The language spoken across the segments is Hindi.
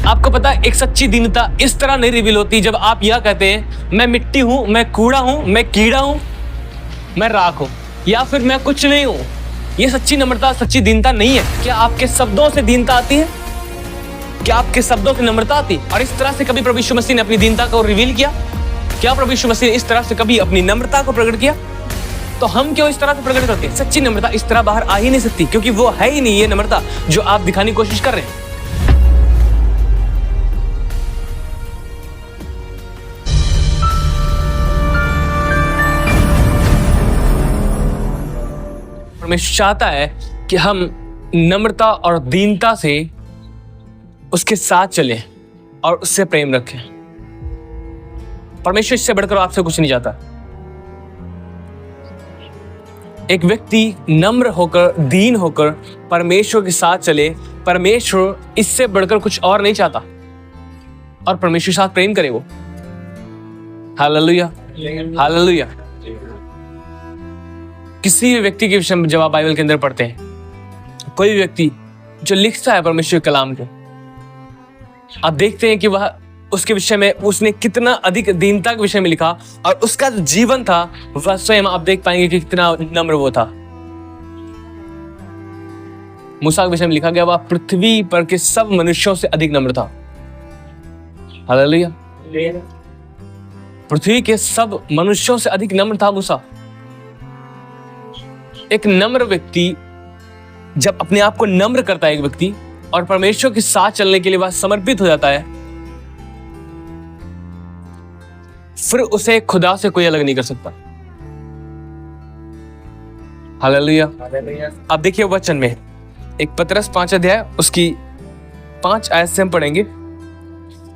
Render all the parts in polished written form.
आपको पता है एक सच्ची दीनता इस तरह नहीं रिवील होती जब आप यह कहते हैं मैं मिट्टी हूं, मैं कूड़ा हूं, मैं कीड़ा हूं, मैं राख हूं, या फिर मैं कुछ नहीं हूं। ये सच्ची नम्रता, सच्ची दीनता नहीं है। क्या आपके शब्दों से दीनता आती है? क्या आपके शब्दों से नम्रता आती है? और इस तरह से कभी प्रभु यीशु मसीह ने अपनी दीनता को रिवील किया? क्या प्रभु यीशु मसीह ने इस तरह से कभी अपनी नम्रता को प्रकट किया? तो हम क्यों इस तरह से प्रकट करते हैं? सच्ची नम्रता इस तरह बाहर आ ही नहीं सकती, क्योंकि वो है ही नहीं ये नम्रता जो आप दिखाने की कोशिश कर रहे हैं। परमेश्वर चाहता है कि हम नम्रता और दीनता से उसके साथ चलें और उससे प्रेम रखें। परमेश्वर इससे बढ़कर आपसे कुछ नहीं चाहता। एक व्यक्ति नम्र होकर, दीन होकर परमेश्वर के साथ चले, परमेश्वर इससे बढ़कर कुछ और नहीं चाहता, और परमेश्वर के साथ प्रेम करे वो। Hallelujah, hallelujah. किसी भी व्यक्ति के विषय में जब आप बाइबल के अंदर पढ़ते हैं, कोई भी व्यक्ति जो लिखता है परमेश्वर के कलाम को, आप देखते हैं कि वह उसके विषय में उसने कितना अधिक दीनता के विषय में लिखा, और उसका जो जीवन था वह स्वयं आप देख पाएंगे कि कितना नम्र वो था। मूसा के विषय में लिखा गया वह पृथ्वी पर के सब मनुष्यों से अधिक नम्र था। हालेलुया। पृथ्वी के सब मनुष्यों से अधिक नम्र था मूसा। एक नम्र व्यक्ति जब अपने आप को नम्र करता है, एक व्यक्ति, और परमेश्वर के साथ चलने के लिए वह समर्पित हो जाता है, फिर उसे खुदा से कोई अलग नहीं कर सकता। हालेलुया। आप देखिए वचन में एक पतरस 5 अध्याय उसकी 5 आयत से हम पढ़ेंगे।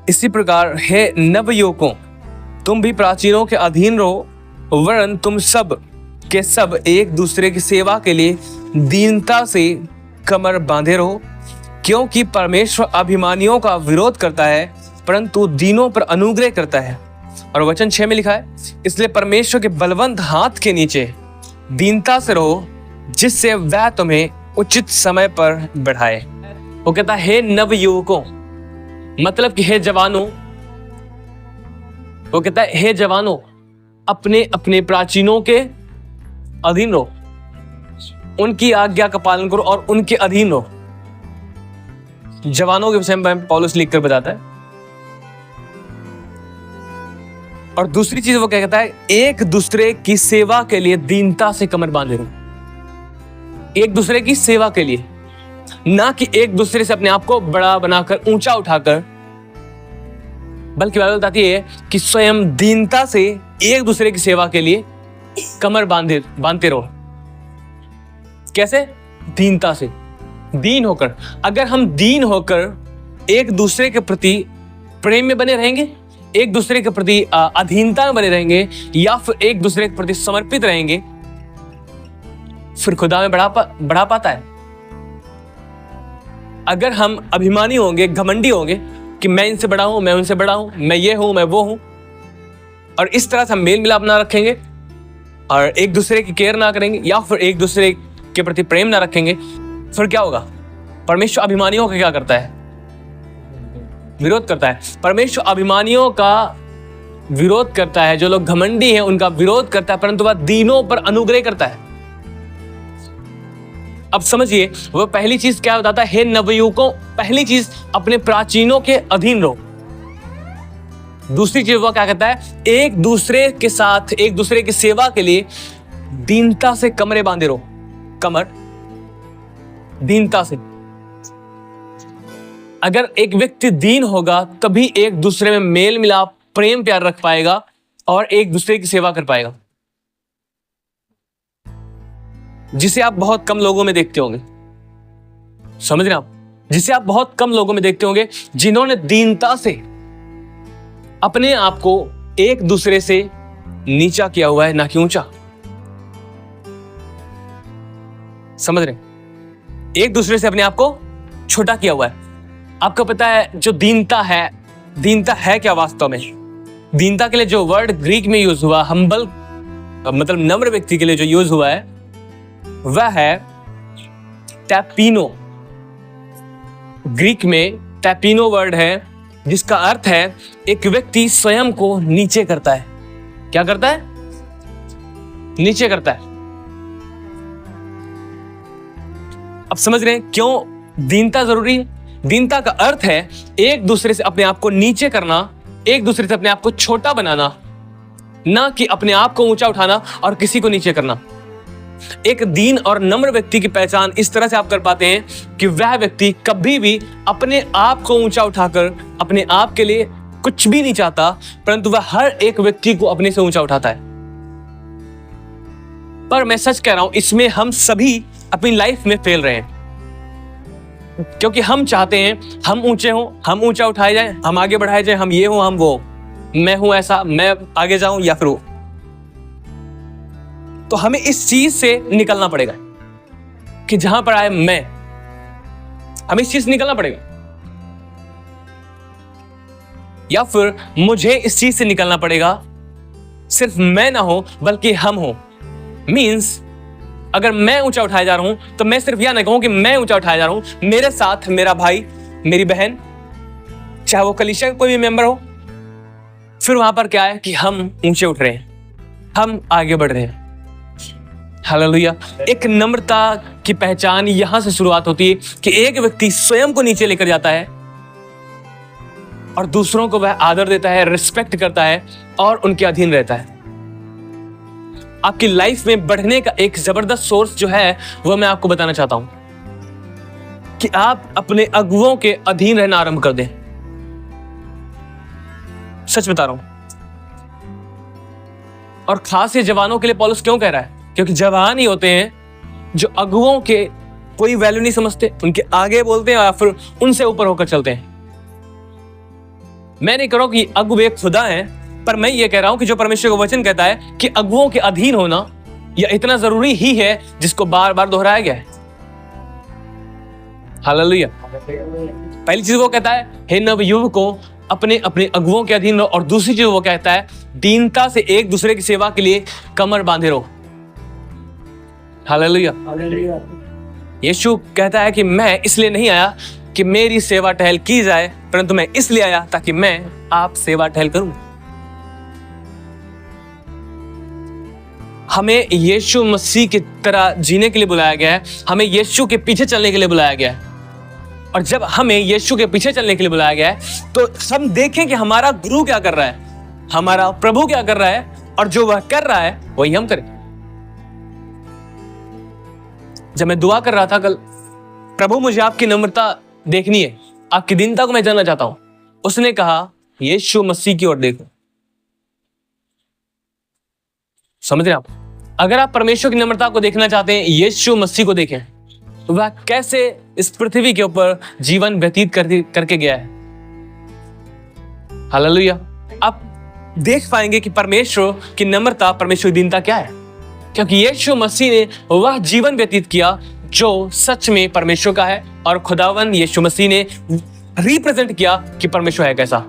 इसी प्रकार हे नवयुवकों, तुम भी प्राचीनों के अधीन रहो, वरन तुम सब के सब एक दूसरे की सेवा के लिए दीनता से कमर बांधे रहो, क्योंकि परमेश्वर अभिमानियों का विरोध करता है परंतु दीनों पर अनुग्रह करता है। और वचन 6 में लिखा है, इसलिए परमेश्वर के बलवंत हाथ के नीचे दीनता से रहो, जिससे वह तुम्हें उचित समय पर बढ़ाए। वो कहता है हे नवयुवकों, मतलब कि हे जवानों। वो कहता है हे जवानों, अपने अपने प्राचीनों के अधीन रहो, उनकी आज्ञा का पालन करो और उनके अधीन रहो। जवानों के विषय में पौलुस लिखकर बताता है। और दूसरी चीज वो क्या कहता है, एक दूसरे की सेवा के लिए दीनता से कमर बांधे रहो। एक दूसरे की सेवा के लिए, ना कि एक दूसरे से अपने आप को बड़ा बनाकर, ऊंचा उठाकर, बल्कि बाइबल बताती है कि स्वयं दीनता से एक दूसरे की सेवा के लिए कमर बांधते रहो। कैसे? दीनता से, दीन होकर। अगर हम दीन होकर एक दूसरे के प्रति प्रेम में बने रहेंगे, एक दूसरे के प्रति अधीनता में बने रहेंगे, या फिर एक दूसरे के प्रति समर्पित रहेंगे, फिर खुदा में बढ़ा पाता है। अगर हम अभिमानी होंगे, घमंडी होंगे कि मैं इनसे बड़ा हूं, मैं उनसे बड़ा हूं, मैं ये हूं, मैं वो हूं, और इस तरह से हम मेल मिलाप ना रखेंगे और एक दूसरे की केयर ना करेंगे, या फिर एक दूसरे के प्रति प्रेम ना रखेंगे, फिर क्या होगा? परमेश्वर अभिमानियों का क्या करता है? विरोध करता है। परमेश्वर अभिमानियों का विरोध करता है, जो लोग घमंडी हैं उनका विरोध करता है, परंतु वह दीनों पर अनुग्रह करता है। अब समझिए, वो पहली चीज क्या बताता है, हे नवयुवकों, पहली चीज अपने प्राचीनों के अधीन रहो। दूसरी चीज वो क्या कहता है, एक दूसरे के साथ, एक दूसरे की सेवा के लिए दीनता से कमरे बांधे रहो। कमर, दीनता से। अगर एक व्यक्ति दीन होगा तभी एक दूसरे में मेल मिलाप, प्रेम प्यार रख पाएगा और एक दूसरे की सेवा कर पाएगा, जिसे आप बहुत कम लोगों में देखते होंगे। समझ रहे हैं आप? जिसे आप बहुत कम लोगों में देखते होंगे जिन्होंने दीनता से अपने आप को एक दूसरे से नीचा किया हुआ है, ना कि ऊंचा। समझ रहे? एक दूसरे से अपने आप को छोटा किया हुआ है। आपको पता है जो दीनता है क्या वास्तव में? दीनता के लिए जो वर्ड ग्रीक में यूज हुआ, हम्बल, मतलब नम्र व्यक्ति के लिए जो यूज हुआ है, वह है टैपिनो। ग्रीक में टैपिनो वर्ड है जिसका अर्थ है एक व्यक्ति स्वयं को नीचे करता है। क्या करता है? नीचे करता है। अब समझ रहे हैं क्यों दीनता जरूरी है? दीनता का अर्थ है एक दूसरे से अपने आप को नीचे करना, एक दूसरे से अपने आप को छोटा बनाना, ना कि अपने आप को ऊंचा उठाना और किसी को नीचे करना। एक दीन और नम्र व्यक्ति की पहचान इस तरह से आप कर पाते हैं कि वह व्यक्ति कभी भी अपने आप को ऊंचा उठाकर अपने आप के लिए कुछ भी नहीं चाहता, परंतु वह हर एक व्यक्ति को अपने से ऊंचा उठाता है। पर मैं सच कह रहा हूं, इसमें हम सभी अपनी लाइफ में फेल रहे हैं, क्योंकि हम चाहते हैं हम ऊंचे हों, हम ऊंचा उठाए जाए, हम आगे बढ़ाए जाए, हम ये हों, हम वो, मैं हूं ऐसा, मैं आगे जाऊं या फिर वो। तो हमें इस चीज से निकलना पड़ेगा कि जहां पर आए मैं, हमें इस चीज से निकलना पड़ेगा, या फिर मुझे इस चीज से निकलना पड़ेगा सिर्फ मैं ना हो बल्कि हम हो। मींस अगर मैं ऊंचा उठाया जा रहा हूं तो मैं सिर्फ यह ना कहूं कि मैं ऊंचा उठाया जा रहा हूं, मेरे साथ मेरा भाई, मेरी बहन, चाहे वो कलीसिया का कोई भी मेंबर हो, फिर वहां पर क्या है कि हम ऊंचे उठ रहे हैं, हम आगे बढ़ रहे हैं। हालेलुया। एक नम्रता की पहचान यहां से शुरुआत होती है कि एक व्यक्ति स्वयं को नीचे लेकर जाता है और दूसरों को वह आदर देता है, रिस्पेक्ट करता है और उनके अधीन रहता है। आपकी लाइफ में बढ़ने का एक जबरदस्त सोर्स जो है वह मैं आपको बताना चाहता हूं कि आप अपने अगुओं के अधीन रहना आरंभ कर दें। सच बता रहा हूं। और खास ये जवानों के लिए पौलुस क्यों कह रहा है? क्योंकि जवान ही होते हैं जो अगुओं के कोई वैल्यू नहीं समझते, उनके आगे बोलते हैं या फिर उनसे ऊपर होकर चलते हैं। मैं नहीं कह रहा हूं कि अगुवे खुदा हैं, पर मैं ये कह रहा हूं कि जो परमेश्वर का वचन कहता है कि अगुओं के अधीन होना यह इतना जरूरी ही है जिसको बार बार दोहराया गया है। हालेलुया। पहली चीज वो कहता है हे नवयुवकों अपने अपने अगुओं के अधीन रहो, और दूसरी चीज वो कहता है दीनता से एक दूसरे की सेवा के लिए कमर बांधे रहो। हालेलुया। यीशु कहता है कि मैं इसलिए नहीं आया कि मेरी सेवा टहल की जाए, परंतु मैं इसलिए आया ताकि मैं आप सेवा टहल करूं। हमें यीशु मसीह की तरह जीने के लिए बुलाया गया है, हमें यीशु के पीछे चलने के लिए बुलाया गया है। और जब हमें यीशु के पीछे चलने के लिए बुलाया गया है तो हम देखें कि हमारा गुरु क्या कर रहा है, हमारा प्रभु क्या कर रहा है, और जो वह कर रहा है वही हम करें। जब मैं दुआ कर रहा था कल, प्रभु मुझे आपकी नम्रता देखनी है, आपकी दीनता को मैं जानना चाहता हूं, उसने कहा यीशु मसीह की ओर देखो। समझ रहे आप? अगर आप परमेश्वर की नम्रता को देखना चाहते हैं, यीशु मसीह को देखें, तो वह कैसे इस पृथ्वी के ऊपर जीवन व्यतीत करके गया है। हालेलुया। आप देख पाएंगे कि परमेश्वर की नम्रता, परमेश्वर की दीनता क्या है, क्योंकि यीशु मसीह ने वह जीवन व्यतीत किया जो सच में परमेश्वर का है, और खुदावन यीशु मसीह ने रिप्रेजेंट किया कि परमेश्वर है कैसा।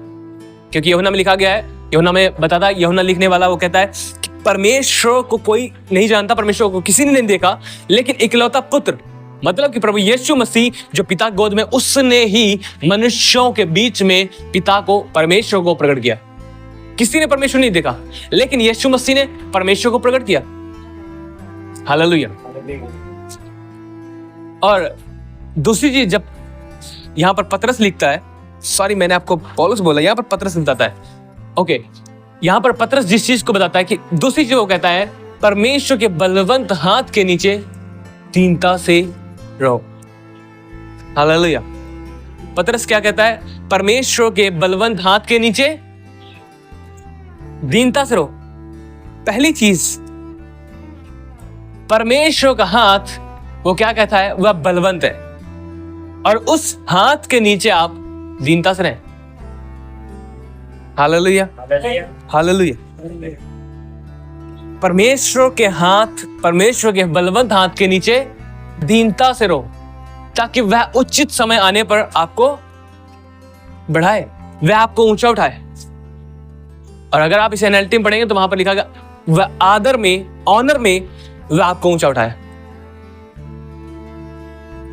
क्योंकि यूहन्ना में लिखा गया है, यूहन्ना में बताता है, यूहन्ना लिखने वाला वो कहता है कि परमेश्वर को कोई नहीं जानता, परमेश्वर को किसी ने नहीं देखा, लेकिन इकलौता पुत्र मतलब कि प्रभु यीशु मसीह जो पिता की गोद में, उसने ही मनुष्यों के बीच में पिता को, परमेश्वर को प्रकट किया। किसी ने परमेश्वर नहीं देखा, लेकिन यीशु मसीह ने परमेश्वर को प्रकट किया। हालेलुया। और दूसरी चीज, जब यहां पर पतरस लिखता है, सॉरी मैंने आपको पौलुस बोला, यहां पर पतरस बताता है, ओके, यहां पर पतरस जिस चीज को बताता है कि दूसरी चीज वो कहता है परमेश्वर के बलवंत हाथ के नीचे दीनता से रहो। हालेलुया। पतरस क्या कहता है? परमेश्वर के बलवंत हाथ के नीचे दीनता से रहो। पहली चीज, परमेश्वर का हाथ वो क्या कहता है? वह बलवंत है, और उस हाथ के नीचे आप दीनता से रहें। हालेलुया। हालेलुया। परमेश्वर के हाथ, परमेश्वर के बलवंत हाथ के नीचे दीनता से रहो, ताकि वह उचित समय आने पर आपको बढ़ाए, वह आपको ऊंचा उठाए। और अगर आप इसे एनएलटी में पढ़ेंगे तो वहां पर लिखा गया वह आदर में, ऑनर में वह आपको ऊंचा उठाए।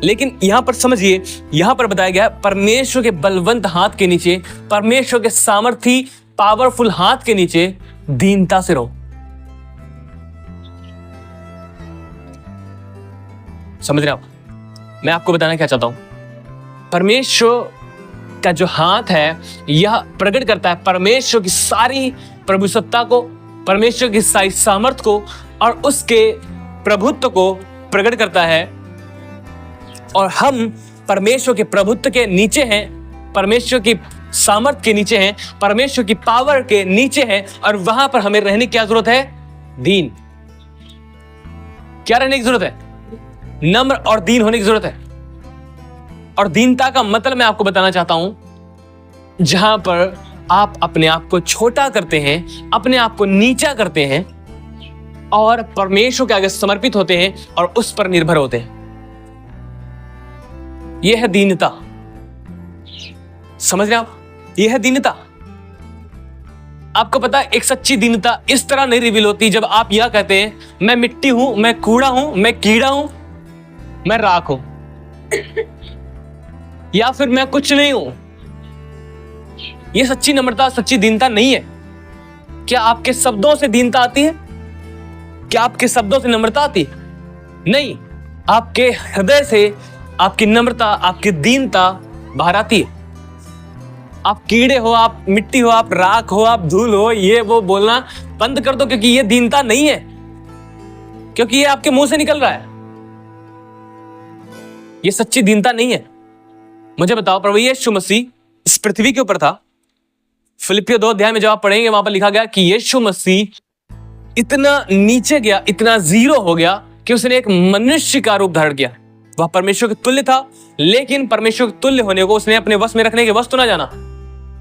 लेकिन यहां पर समझिए, यहां पर बताया गया परमेश्वर के बलवंत हाथ के नीचे, परमेश्वर के सामर्थी पावरफुल हाथ के नीचे दीनता से रहो। समझ रहे हो? मैं आपको बताना क्या चाहता हूं, परमेश्वर का जो हाथ है यह प्रकट करता है परमेश्वर की सारी प्रभु सत्ता को, परमेश्वर की सारी सामर्थ को और उसके प्रभुत्व को प्रकट करता है। और हम परमेश्वर के प्रभुत्व के नीचे हैं, परमेश्वर की सामर्थ के नीचे हैं, परमेश्वर की पावर के नीचे हैं। और वहां पर हमें रहने की क्या जरूरत है? दीन। क्या रहने की जरूरत है? नम्र और दीन होने की जरूरत है। और दीनता का मतलब मैं आपको बताना चाहता हूं, जहां पर आप अपने आप को छोटा करते हैं, अपने आप को नीचा करते हैं और परमेश्वर के आगे समर्पित होते हैं और उस पर निर्भर होते हैं। यह है दीनता। समझ रहे हैं आप? यह है दीनता। आपको पता है एक सच्ची दीनता इस तरह नहीं रिवील होती जब आप यह कहते हैं मैं मिट्टी हूं, मैं कूड़ा हूं, मैं कीड़ा हूं, मैं राख हूं, या फिर मैं कुछ नहीं हूं। यह सच्ची नम्रता, सच्ची दीनता नहीं है। क्या आपके शब्दों से दीनता आती है? क्या आपके शब्दों से नम्रता आती है? नहीं, आपके हृदय से आपकी नम्रता, आपकी दीनता बाहर आती है। आप कीड़े हो, आप मिट्टी हो, आप राख हो, आप धूल हो, ये वो बोलना बंद कर दो, क्योंकि ये दीनता नहीं है, क्योंकि ये आपके मुंह से निकल रहा है। ये सच्ची दीनता नहीं है। मुझे बताओ, प्रभु यीशु मसीह इस पृथ्वी के ऊपर था। फिलिपियों 2 अध्याय में जब आप पढ़ेंगे वहां पर लिखा गया कि यीशु मसीह इतना नीचे गया, इतना जीरो हो गया कि उसने एक मनुष्य का रूप धारण किया। वह परमेश्वर के तुल्य था, लेकिन परमेश्वर के तुल्य होने को उसने अपने वश में रखने के वश तो ना जाना,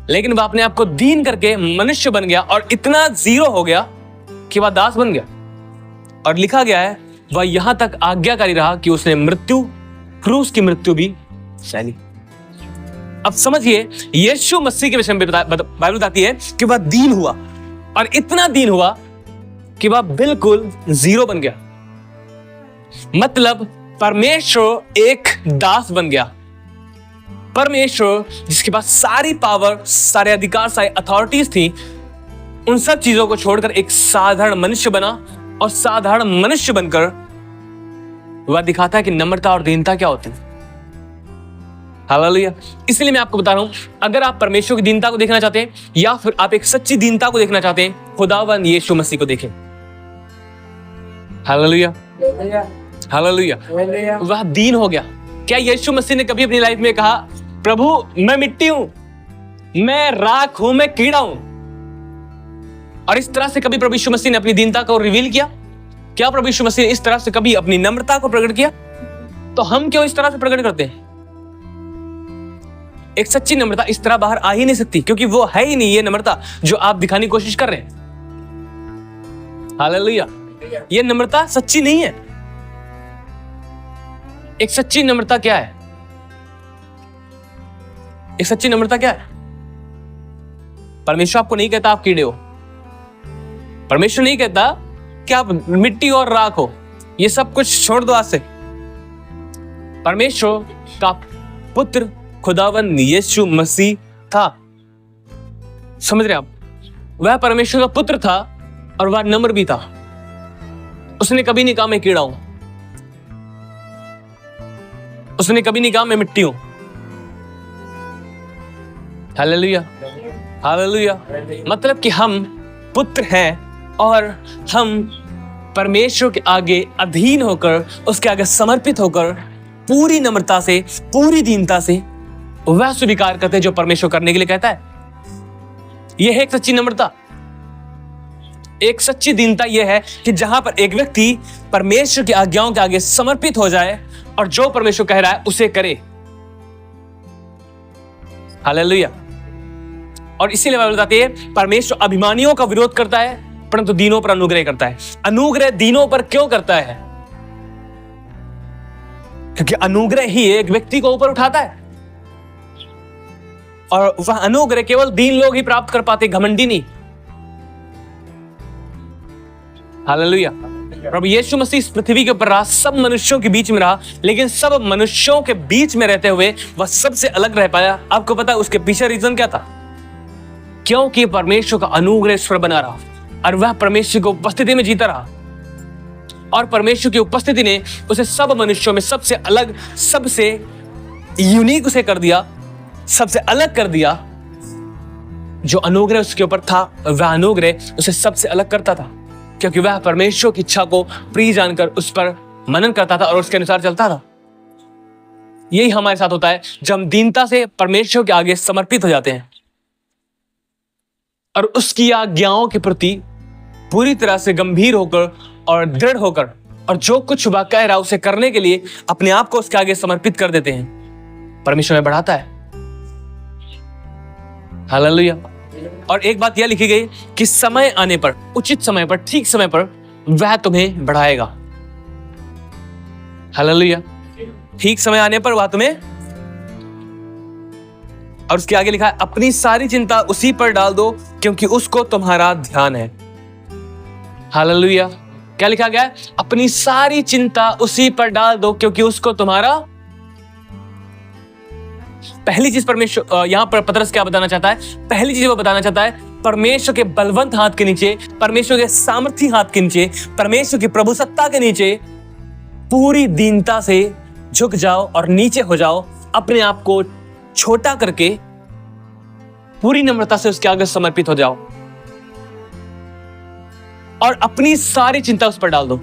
लेकिन वह अपने आप को दीन करके मनुष्य बन गया और इतना जीरो हो गया कि वह दास बन गया। और लिखा गया है वह यहां तक आज्ञाकारी रहा कि उसने मृत्यु, क्रूस की मृत्यु भी सही। अब समझिए, यीशु मसीह के विषय में बाइबल बताती है कि वह दीन हुआ और इतना दीन हुआ कि वह बिल्कुल जीरो बन गया। मतलब परमेश्वर एक दास बन गया। परमेश्वर जिसके पास सारी पावर, सारे अधिकार, सारी अथॉरिटीज थी, उन सब चीजों को छोड़कर एक साधारण मनुष्य बना और साधारण मनुष्य बनकर वह दिखाता है कि नम्रता और दीनता क्या होती है। हालेलुया। इसलिए मैं आपको बता रहा हूं, अगर आप परमेश्वर की दीनता को देखना चाहते हैं या फिर आप एक सच्ची दीनता को देखना चाहते हैं, खुदावंद यीशु मसीह को देखें। Hallelujah, hallelujah. वह दीन हो गया। क्या यीशु मसीह ने कभी अपनी लाइफ में कहा प्रभु मैं मिट्टी हूं, मैं राख हूं, मैं कीड़ा हूं? और इस तरह से कभी प्रभु यीशु मसीह ने अपनी दीनता को रिवील किया? क्या प्रभु यीशु मसीह ने इस तरह से कभी अपनी नम्रता को प्रकट किया? तो हम क्यों इस तरह से प्रकट करते हैं? एक सच्ची नम्रता इस तरह बाहर आ ही नहीं सकती, क्योंकि वो है ही नहीं ये नम्रता जो आप दिखाने की कोशिश कर रहे हैं। हालेलुया। ये नम्रता सच्ची नहीं है। एक सच्ची नम्रता क्या है? एक सच्ची नम्रता क्या है? परमेश्वर आपको नहीं कहता आप कीड़े हो। परमेश्वर नहीं कहता कि आप मिट्टी और राख हो। ये सब कुछ छोड़ दो आज से। परमेश्वर का पुत्र खुदावंद यीशु मसीह था। समझ रहे आप? वह परमेश्वर का पुत्र था और वह नम्र भी था। उसने कभी नहीं कहा मैं कीड़ा हूं, उसने कभी नहीं कहा मैं मिट्टी हूं। Hallelujah, hallelujah. मतलब कि हम पुत्र हैं और हम परमेश्वर के आगे अधीन होकर, उसके आगे समर्पित होकर पूरी नम्रता से, पूरी दीनता से वह स्वीकार करते हैं जो परमेश्वर करने के लिए कहता है। यह है एक सच्ची नम्रता। एक सच्ची दीनता यह है कि जहां पर एक व्यक्ति परमेश्वर की आज्ञाओं के आगे समर्पित हो जाए और जो परमेश्वर कह रहा है उसे करे। हालेलुया। और इसीलिए बाइबल बताती है परमेश्वर अभिमानियों का विरोध करता है परंतु दीनों पर अनुग्रह करता है। अनुग्रह दीनों पर क्यों करता है? क्योंकि अनुग्रह ही एक व्यक्ति को ऊपर उठाता है और वह अनुग्रह केवल दीन लोग ही प्राप्त कर पाते, घमंडी नहीं। हालेलुया। प्रभु यीशु मसीह इस पृथ्वी के ऊपर रहा, सब मनुष्यों के बीच में रहा, लेकिन सब मनुष्यों के बीच में रहते हुए वह सबसे अलग रह पाया। आपको पता है उसके पीछे रीजन क्या था? क्योंकि परमेश्वर का अनुग्रह ईश्वर बना रहा और वह परमेश्वर की उपस्थिति में जीता रहा, और परमेश्वर की उपस्थिति ने उसे सब मनुष्यों में सबसे अलग, सबसे यूनिक उसे कर दिया, सबसे अलग कर दिया। जो अनुग्रह उसके ऊपर था, वह अनुग्रह उसे सबसे अलग करता था, क्योंकि वह परमेश्वर की इच्छा को प्रिय जानकर उस पर मनन करता था और उसके अनुसार चलता था। यही हमारे साथ होता है जब हम दीनता से परमेश्वर के आगे समर्पित हो जाते हैं और उसकी आज्ञाओं के प्रति पूरी तरह से गंभीर होकर और दृढ़ होकर और जो कुछ वह कह रहा उसे करने के लिए अपने आप को उसके आगे समर्पित कर देते हैं। परमेश्वर में बढ़ाता है। हालेलुया। और एक बात यह लिखी गई कि समय आने पर, उचित समय पर, ठीक समय पर वह तुम्हें बढ़ाएगा। हालेलुया। ठीक समय आने पर वह तुम्हें, और उसके आगे लिखा है अपनी सारी चिंता उसी पर डाल दो क्योंकि उसको तुम्हारा ध्यान है। हालेलुया। क्या लिखा गया है? अपनी सारी चिंता उसी पर डाल दो क्योंकि उसको तुम्हारा। पहली चीज परमेश्वर यहां पर पतरस क्या बताना चाहता है? पहली चीज वो बताना चाहता है परमेश्वर के बलवंत हाथ के नीचे, परमेश्वर के सामर्थी हाथ के नीचे, परमेश्वर की प्रभुसत्ता के नीचे पूरी दीनता से झुक जाओ और नीचे हो जाओ, अपने आप को छोटा करके पूरी नम्रता से उसके आगे समर्पित हो जाओ और अपनी सारी चिंता उस पर डाल दो।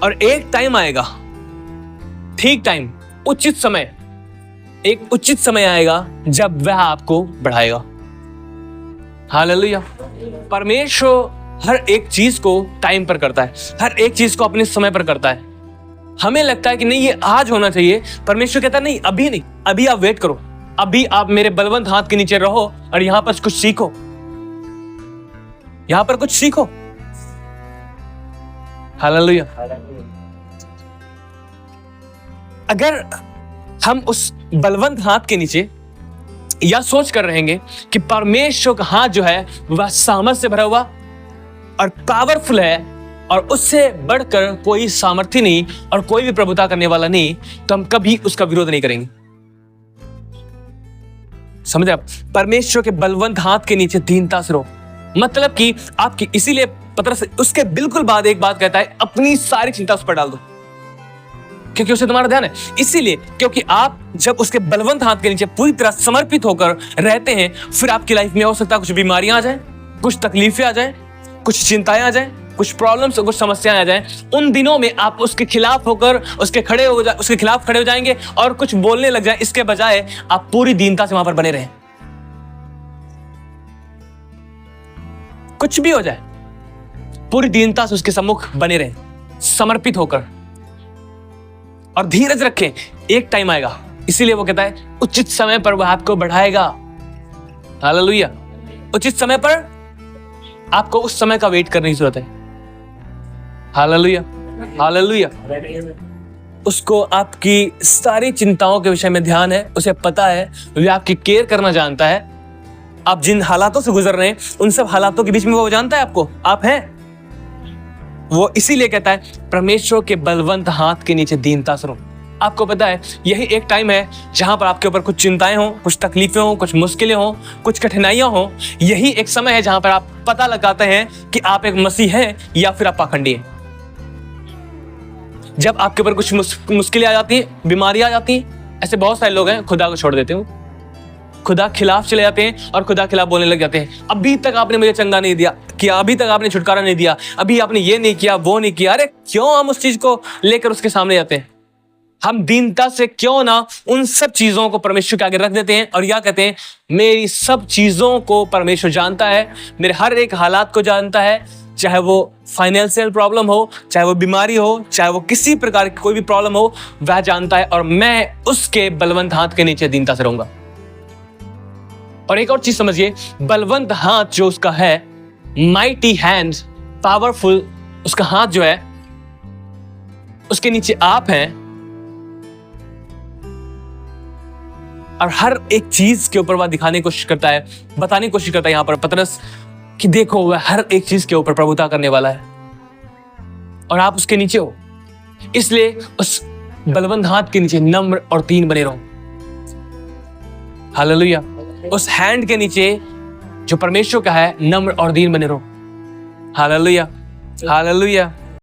और एक टाइम आएगा, ठीक टाइम, उचित समय, एक उचित समय आएगा जब वह आपको बढ़ाएगा। हालेलुया। परमेश्वर हर एक चीज को टाइम पर करता है, हर एक चीज को अपने समय पर करता है। हमें लगता है कि नहीं ये आज होना चाहिए, परमेश्वर कहता है नहीं, अभी नहीं, अभी आप वेट करो, अभी आप मेरे बलवंत हाथ के नीचे रहो और यहां पर कुछ सीखो, यहां पर कुछ सीखो। हालेलुया। अगर हम उस बलवंत हाथ के नीचे या सोच कर रहेंगे कि परमेश्वर का हाथ जो है वह सामर्थ से भरा हुआ और पावरफुल है और उससे बढ़कर कोई सामर्थ्य नहीं और कोई भी प्रभुता करने वाला नहीं, तो हम कभी उसका विरोध नहीं करेंगे। समझ आप? परमेश्वर के बलवंत हाथ के नीचे दीनता से रहो, मतलब कि आपकी, इसीलिए पतरस उसके बिल्कुल बाद एक बात कहता है अपनी सारी चिंता उस पर डाल दो क्योंकि उसे तुम्हारा ध्यान है। इसीलिए क्योंकि आप जब उसके बलवंत हाथ के नीचे पूरी तरह समर्पित होकर रहते हैं, फिर आपकी लाइफ में हो सकता है कुछ बीमारियां आ जाएं, कुछ तकलीफें आ जाएं, कुछ चिंताएं आ जाएं, कुछ प्रॉब्लम्स, कुछ समस्याएं आ जाएं। उन दिनों में आप उसके खिलाफ होकर उसके खिलाफ खड़े हो जाएंगे और कुछ बोलने लग जाए। इसके बजाय आप पूरी दीनता से वहां पर बने रहें। कुछ भी हो जाए, पूरी दीनता से उसके सम्मुख बने रहें, समर्पित होकर, और धीरज रखें। एक टाइम आएगा, इसीलिए वो कहता है उचित समय पर वह आपको बढ़ाएगा। हालेलुया। उचित समय पर आपको उस समय का वेट करने की जरूरत है। हालेलुया। हालेलुया। उसको आपकी सारी चिंताओं के विषय में ध्यान है, उसे पता है, वह आपकी केयर करना जानता है। आप जिन हालातों से गुजर रहे हैं उन सब हालातों के बीच में वो जानता है आपको, आप हैं। वो इसीलिए कहता है परमेश्वर के बलवंत हाथ के नीचे दीनता से रहो। आपको पता है यही एक टाइम है जहां पर आपके ऊपर कुछ चिंताएं हो, कुछ तकलीफें हो, कुछ मुश्किलें हो, कुछ कठिनाइयां हो। यही एक समय है जहां पर आप पता लगाते हैं कि आप एक मसीह हैं या फिर आप पाखंडी हैं। जब आपके ऊपर कुछ मुश्किलें आ जाती हैं, बीमारी आ जाती हैं, ऐसे बहुत सारे लोग हैं खुदा को छोड़ देते हैं, खुदा खिलाफ चले जाते हैं और खुदा खिलाफ बोलने लग जाते हैं। अभी तक आपने मुझे चंगा नहीं दिया किया, अभी तक आपने छुटकारा नहीं दिया, अभी आपने ये नहीं किया, वो नहीं किया। अरे क्यों हम उस चीज को लेकर उसके सामने जाते हैं? हम दीनता से क्यों ना उन सब चीजों को परमेश्वर के आगे रख देते हैं और या कहते हैं मेरी सब चीजों को परमेश्वर जानता है, मेरे हर एक हालात को जानता है, चाहे वो फाइनेंशियल प्रॉब्लम हो, चाहे वो बीमारी हो, चाहे वो किसी प्रकार की कोई भी प्रॉब्लम हो, वह जानता है और मैं उसके बलवंत हाथ के नीचे दीनता से रहूंगा। और एक और चीज समझिए, बलवंत हाथ जो उसका है, माइटी हैंड, पावरफुल उसका हाथ जो है, उसके नीचे आप हैं और हर एक चीज के ऊपर वह दिखाने की कोशिश करता है, बताने की कोशिश करता है। यहां पर पतरस कि देखो वह हर एक चीज के ऊपर प्रभुता करने वाला है और आप उसके नीचे हो। इसलिए उस बलवंत हाथ के नीचे नम्र और दीन बने रहो। हालेलुया। उस हैंड के नीचे जो परमेश्वर का है, नम्र और दीन बने रहो। Hallelujah, hallelujah.